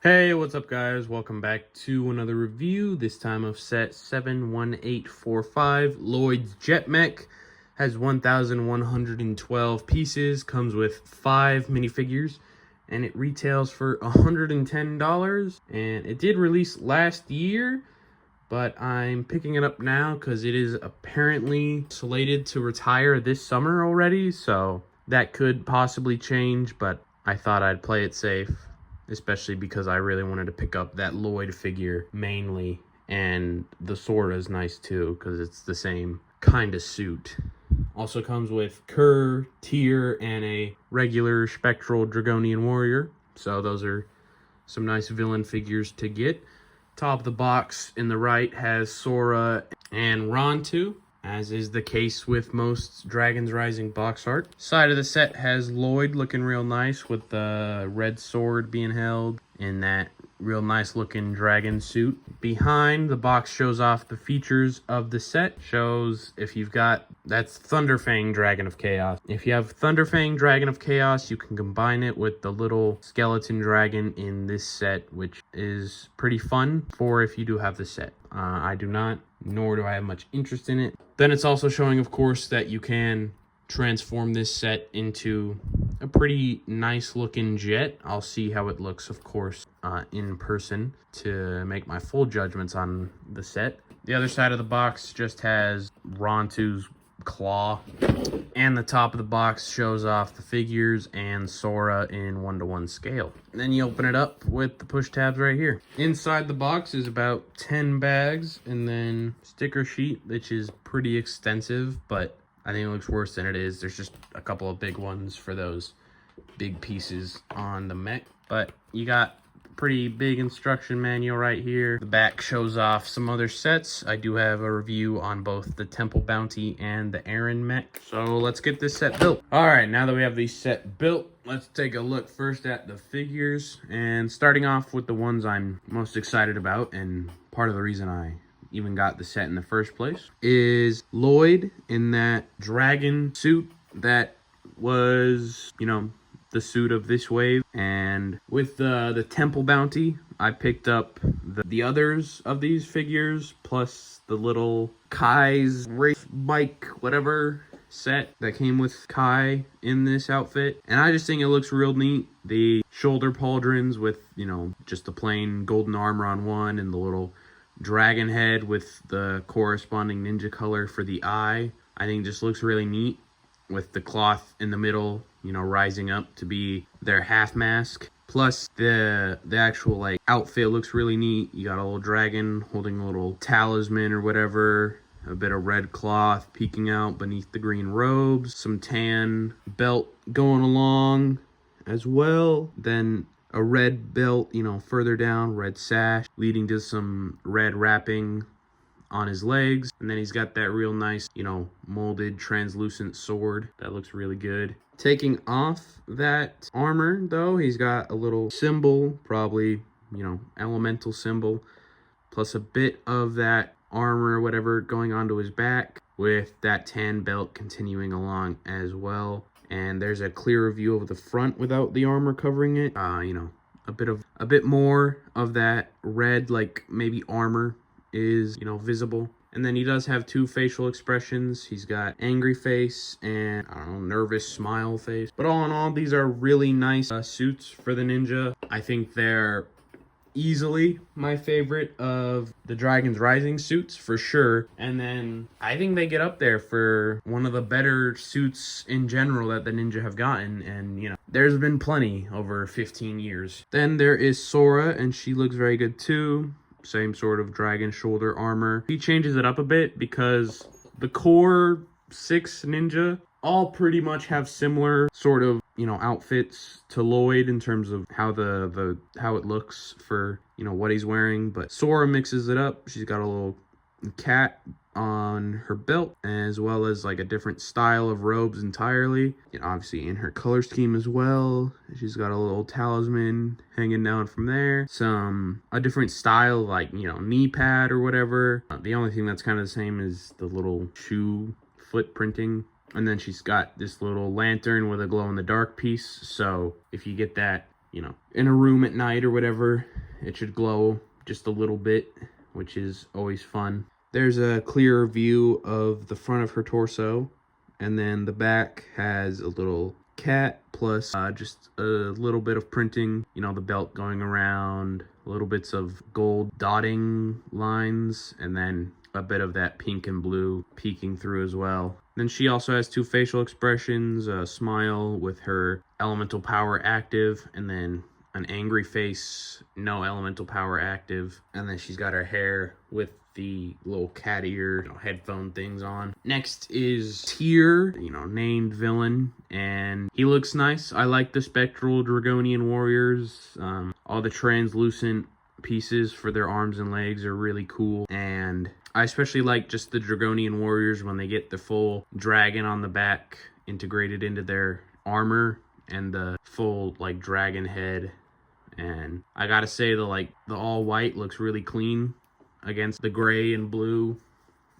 Hey, what's up guys? Welcome back to another review, this time of set 71845. Lloyd's Jet Mech has 1,112 pieces, comes with 5 minifigures, and it retails for $110. And it did release last year, but I'm picking it up now because it is apparently slated to retire this summer already, so that could possibly change, but I thought I'd play it safe, especially because I really wanted to pick up that Lloyd figure mainly, and the sword is nice too because it's the same kind of suit. Also comes with Kerr, Tyr, and a regular Spectral Dragonian Warrior, so those are some nice villain figures to get. Top of the box in the right has Sora and Rontu, as is the case with most Dragons Rising box art. Side of the set has Lloyd looking real nice with the red sword being held in that real nice looking dragon suit. Behind, the box shows off the features of the set. Shows if you've got, that's Thunderfang Dragon of Chaos. If you have Thunderfang Dragon of Chaos, you can combine it with the little skeleton dragon in this set, which is pretty fun for if you do have the set. I do not, nor do I have much interest in it. Then it's also showing, of course, that you can transform this set into a pretty nice looking jet. I'll see how it looks, of course, in person to make my full judgments on the set. The other side of the box just has Rontu's claw, and the top of the box shows off the figures and Sora in 1:1 scale. And then you open it up with the push tabs right here. Inside the box is about 10 bags, and then sticker sheet, which is pretty extensive, but I think it looks worse than it is. There's just a couple of big ones for those big pieces on the mech, but you got pretty big instruction manual right here. The back shows off some other sets. I do have a review on both the Temple Bounty and the Aaron mech. So let's get this set built. All right, now that we have the set built, let's take a look first at the figures. And starting off with the ones I'm most excited about, and part of the reason I even got the set in the first place, is Lloyd in that dragon suit that was, the suit of this wave. And with the Temple Bounty, I picked up the others of these figures, plus the little Kai's Wraith Mike whatever set that came with Kai in this outfit. And I just think it looks real neat. The shoulder pauldrons with, just the plain golden armor on one, and the little dragon head with the corresponding ninja color for the eye, I think just looks really neat, with the cloth in the middle, rising up to be their half mask. Plus the actual outfit looks really neat. You got a little dragon holding a little talisman or whatever, a bit of red cloth peeking out beneath the green robes, some tan belt going along as well, then a red belt, further down, red sash leading to some red wrapping on his legs. And then he's got that real nice, molded translucent sword that looks really good. Taking off that armor though, he's got a little symbol, probably, elemental symbol, plus a bit of that armor or whatever going onto his back, with that tan belt continuing along as well. And there's a clearer view of the front without the armor covering it. A bit more of that red, maybe armor is, visible. And then he does have two facial expressions. He's got angry face and, nervous smile face. But all in all, these are really nice suits for the ninja. I think they're easily my favorite of the Dragons Rising suits for sure. And then I think they get up there for one of the better suits in general that the ninja have gotten. And, there's been plenty over 15 years. Then there is Sora, and she looks very good too. Same sort of dragon shoulder armor. He changes it up a bit because the core 6 ninja all pretty much have similar sort of, outfits to Lloyd in terms of how how it looks for, what he's wearing. But Sora mixes it up. She's got a little cat on her belt, as well as a different style of robes entirely, obviously in her color scheme as well. She's got a little talisman hanging down from there, a different style knee pad or whatever. The only thing that's kind of the same is the little shoe foot printing. And then she's got this little lantern with a glow in the dark piece, so if you get that you know, in a room at night or whatever, it should glow just a little bit, which is always fun. There's a clearer view of the front of her torso, and then the back has a little cat plus just a little bit of printing, you know, the belt going around, little bits of gold dotting lines, and then a bit of that pink and blue peeking through as well. Then she also has two facial expressions, a smile with her elemental power active, and then an angry face, no elemental power active. And then she's got her hair with the little cat ear, you know, headphone things on. Next is Tyr, you know, named villain, and he looks nice. I like the spectral Dragonian warriors. All the translucent pieces for their arms and legs are really cool, and I especially like just the Dragonian warriors when they get the full dragon on the back integrated into their armor and the full like dragon head. And I gotta say, the all white looks really clean against the gray and blue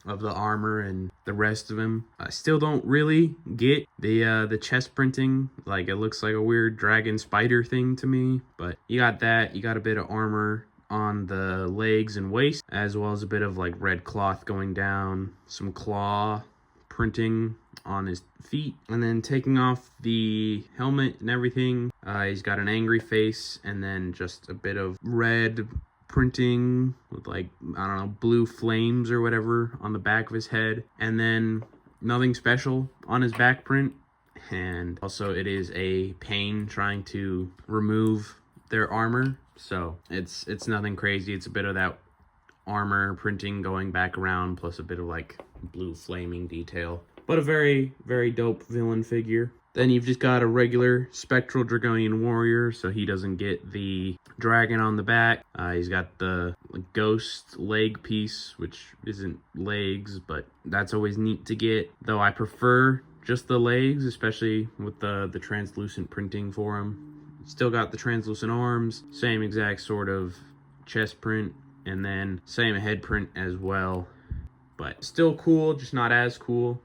of the armor and the rest of him. I still don't really get the chest printing. Like, it looks like a weird dragon spider thing to me, but you got that. You got a bit of armor on the legs and waist, as well as a bit of like red cloth going down, some claw printing on his feet, and then taking off the helmet and everything, he's got an angry face, and then just a bit of red printing with like, I don't know, blue flames or whatever on the back of his head, and then nothing special on his back print. And also it is a pain trying to remove their armor, so it's nothing crazy. It's a bit of that armor printing going back around, plus a bit of like blue flaming detail, but a very, very dope villain figure. Then you've just got a regular spectral Dragonian warrior, so he doesn't get the dragon on the back. He's got the ghost leg piece, which isn't legs, but that's always neat to get, though I prefer just the legs, especially with the translucent printing for him. Still got the translucent arms, same exact sort of chest print, and then same head print as well, but still cool, just not as cool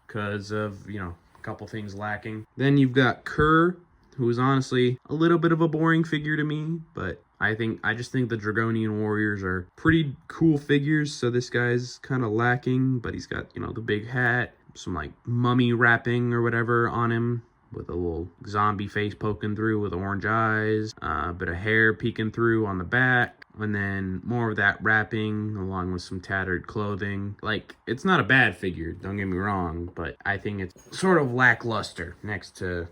because of, you know, a couple things lacking. Then you've got Kerr, who is honestly a little bit of a boring figure to me, but I just think the Dragonian warriors are pretty cool figures, so this guy's kind of lacking, but he's got, you know, the big hat, some like mummy wrapping or whatever on him, with a little zombie face poking through with orange eyes, a bit of hair peeking through on the back, and then more of that wrapping along with some tattered clothing. Like, it's not a bad figure, don't get me wrong, but I think it's sort of lackluster next to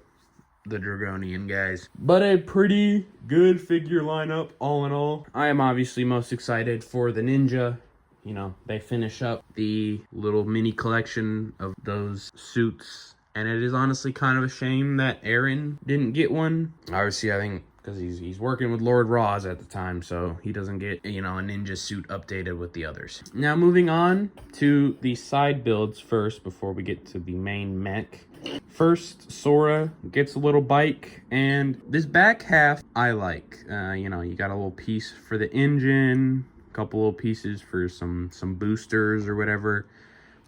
the Dragonian guys. But a pretty good figure lineup all in all. I am obviously most excited for the Ninja. You know, they finish up the little mini collection of those suits, and it is honestly kind of a shame that Aaron didn't get one. Obviously, I think because he's working with Lord Roz at the time, so he doesn't get, you know, a ninja suit updated with the others. Now, moving on to the side builds first before we get to the main mech. First, Sora gets a little bike, and this back half I like. You know, you got a little piece for the engine, a couple little pieces for some boosters or whatever,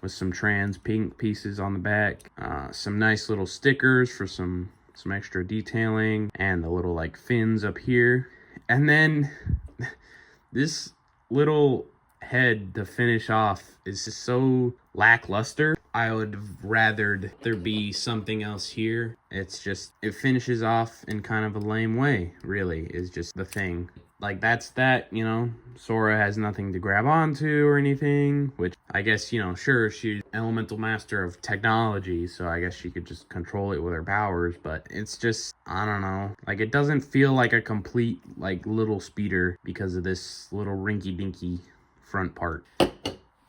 with some trans pink pieces on the back, some nice little stickers for some extra detailing, and the little like fins up here, and then this little head to finish off is just so lackluster. I would have rathered there be something else here. It's just, it finishes off in kind of a lame way, really, is just the thing. Like, that's that, you know, Sora has nothing to grab onto or anything, which I guess, you know, sure, she's elemental master of technology, so I guess she could just control it with her powers, but it's just, I don't know, like, it doesn't feel like a complete, like, little speeder because of this little rinky-dinky front part.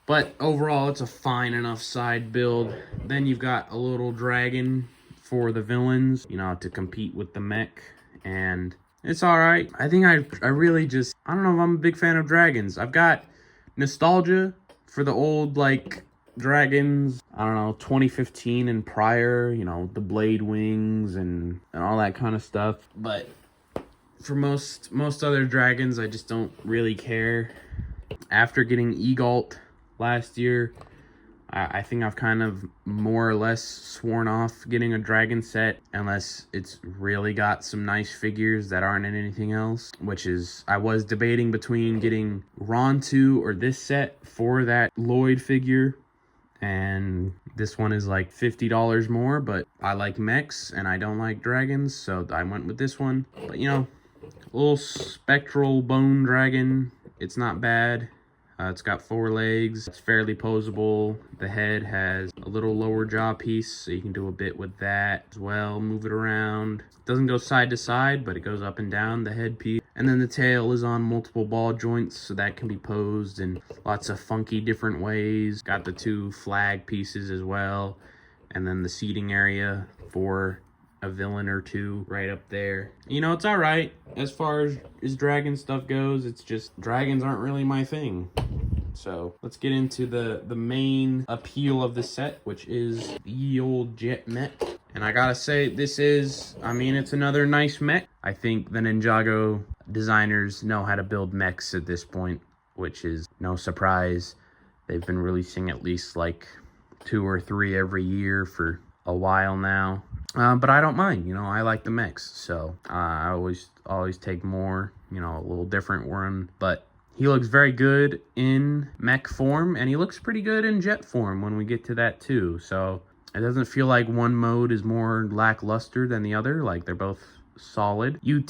But overall, it's a fine enough side build. Then you've got a little dragon for the villains, you know, to compete with the mech, and it's alright. I think I really just, I don't know if I'm a big fan of dragons. I've got nostalgia for the old, like, dragons, I don't know, 2015 and prior, you know, the blade wings and all that kind of stuff. But for most other dragons, I just don't really care. After getting Egalt last year, I think I've kind of more or less sworn off getting a dragon set unless it's really got some nice figures that aren't in anything else, which is, I was debating between getting Ron2 or this set for that Lloyd figure, and this one is like $50 more, but I like mechs and I don't like dragons, so I went with this one. But you know, a little spectral bone dragon, it's not bad. It's got 4 legs, it's fairly posable. The head has a little lower jaw piece, so you can do a bit with that as well, move it around. It doesn't go side to side, but it goes up and down, the head piece. And then the tail is on multiple ball joints, so that can be posed in lots of funky different ways. Got the 2 flag pieces as well, and then the seating area for a villain or 2 right up there. You know, it's all right as far as dragon stuff goes. It's just dragons aren't really my thing. So let's get into the main appeal of the set, which is the old Jet Mech. And I gotta say, this is, I mean, it's another nice mech. I think the Ninjago designers know how to build mechs at this point, which is no surprise. They've been releasing at least like 2 or 3 every year for a while now. But I don't mind, you know, I like the mechs, so I always take more, you know, a little different one. But he looks very good in mech form, and he looks pretty good in jet form when we get to that too. So it doesn't feel like one mode is more lackluster than the other. Like, they're both solid. You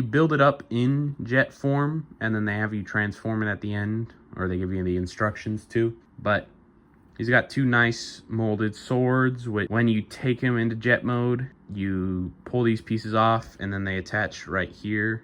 build it up in jet form, and then they have you transform it at the end, or they give you the instructions too. But he's got 2 nice molded swords, which when you take him into jet mode, you pull these pieces off, and then they attach right here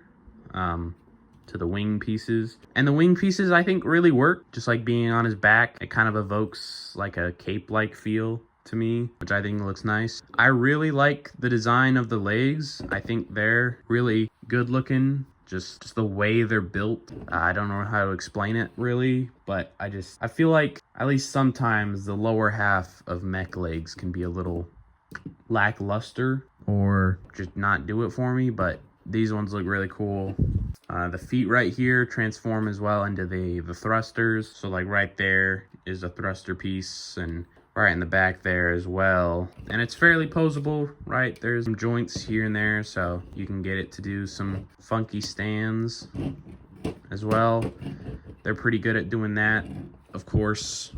to the wing pieces. And the wing pieces, I think, really work. Just like being on his back, it kind of evokes like a cape-like feel to me, which I think looks nice. I really like the design of the legs. I think they're really good looking. Just the way they're built. I don't know how to explain it really, but I feel like at least sometimes the lower half of mech legs can be a little lackluster or just not do it for me, but these ones look really cool. The feet right here transform as well into the thrusters. So like right there is a thruster piece, and right in the back there as well. And it's fairly posable, right? There's some joints here and there, so you can get it to do some funky stands as well. They're pretty good at doing that. Of course,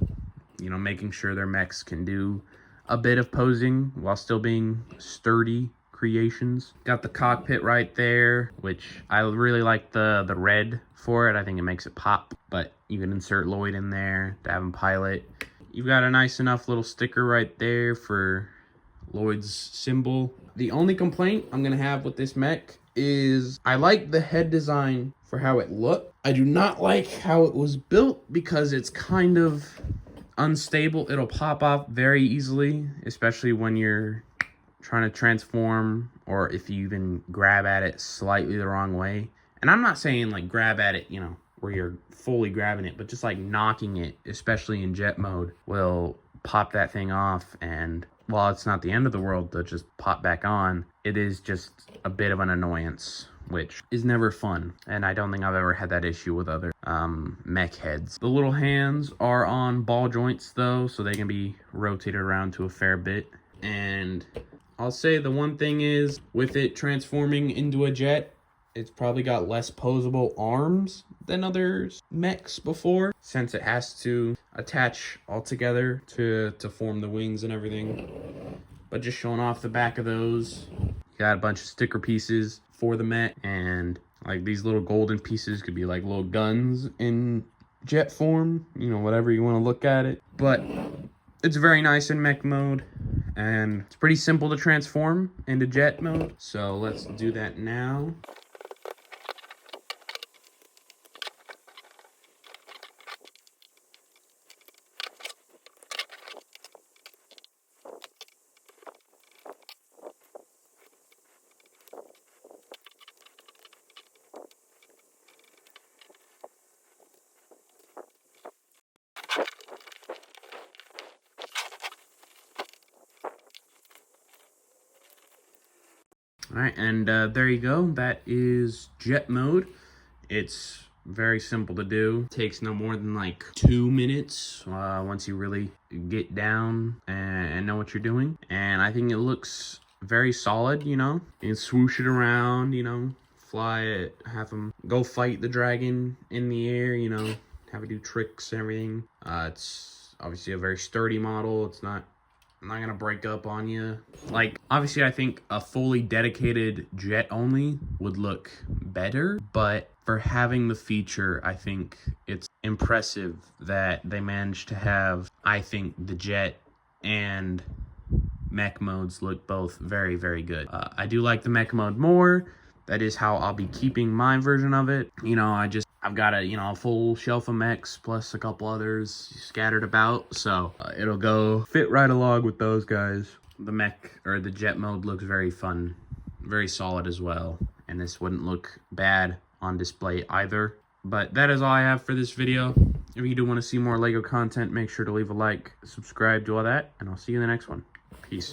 you know, making sure their mechs can do a bit of posing while still being sturdy creations. Got the cockpit right there, which I really like the red for it. I think it makes it pop, but you can insert Lloyd in there to have him pilot. You've got a nice enough little sticker right there for Lloyd's symbol. The only complaint I'm gonna have with this mech is I like the head design for how it looked. I do not like how it was built because it's kind of unstable. It'll pop off very easily, especially when you're trying to transform, or if you even grab at it slightly the wrong way. And I'm not saying like grab at it, you know, where you're fully grabbing it, but just like knocking it, especially in jet mode, will pop that thing off. And while it's not the end of the world to just pop back on, it is just a bit of an annoyance, which is never fun. And I don't think I've ever had that issue with other mech heads. The little hands are on ball joints though, so they can be rotated around to a fair bit. And I'll say the one thing is, with it transforming into a jet, it's probably got less posable arms than other mechs before, since it has to attach all together to form the wings and everything. But just showing off the back of those, you got a bunch of sticker pieces for the mech, and like these little golden pieces could be like little guns in jet form, you know, whatever you want to look at it. But it's very nice in mech mode, and it's pretty simple to transform into jet mode. So let's do that now. All right, and there you go. That is jet mode. It's very simple to do. Takes no more than like 2 minutes once you really get down and know what you're doing. And I think it looks very solid, you know. You can swoosh it around, you know, fly it, have them go fight the dragon in the air, you know, have it do tricks and everything. It's obviously a very sturdy model. It's not gonna break up on you. Like, obviously I think a fully dedicated jet only would look better, but for having the feature, I think it's impressive that they managed to have, I think, the jet and mech modes look both very, very good. I do like the mech mode more. That is how I'll be keeping my version of it. You know, I've got a full shelf of mechs plus a couple others scattered about, so it'll go fit right along with those guys. The mech or the jet mode looks very fun, very solid as well, and this wouldn't look bad on display either. But that is all I have for this video. If you do want to see more LEGO content, make sure to leave a like, subscribe, do all that, and I'll see you in the next one. Peace.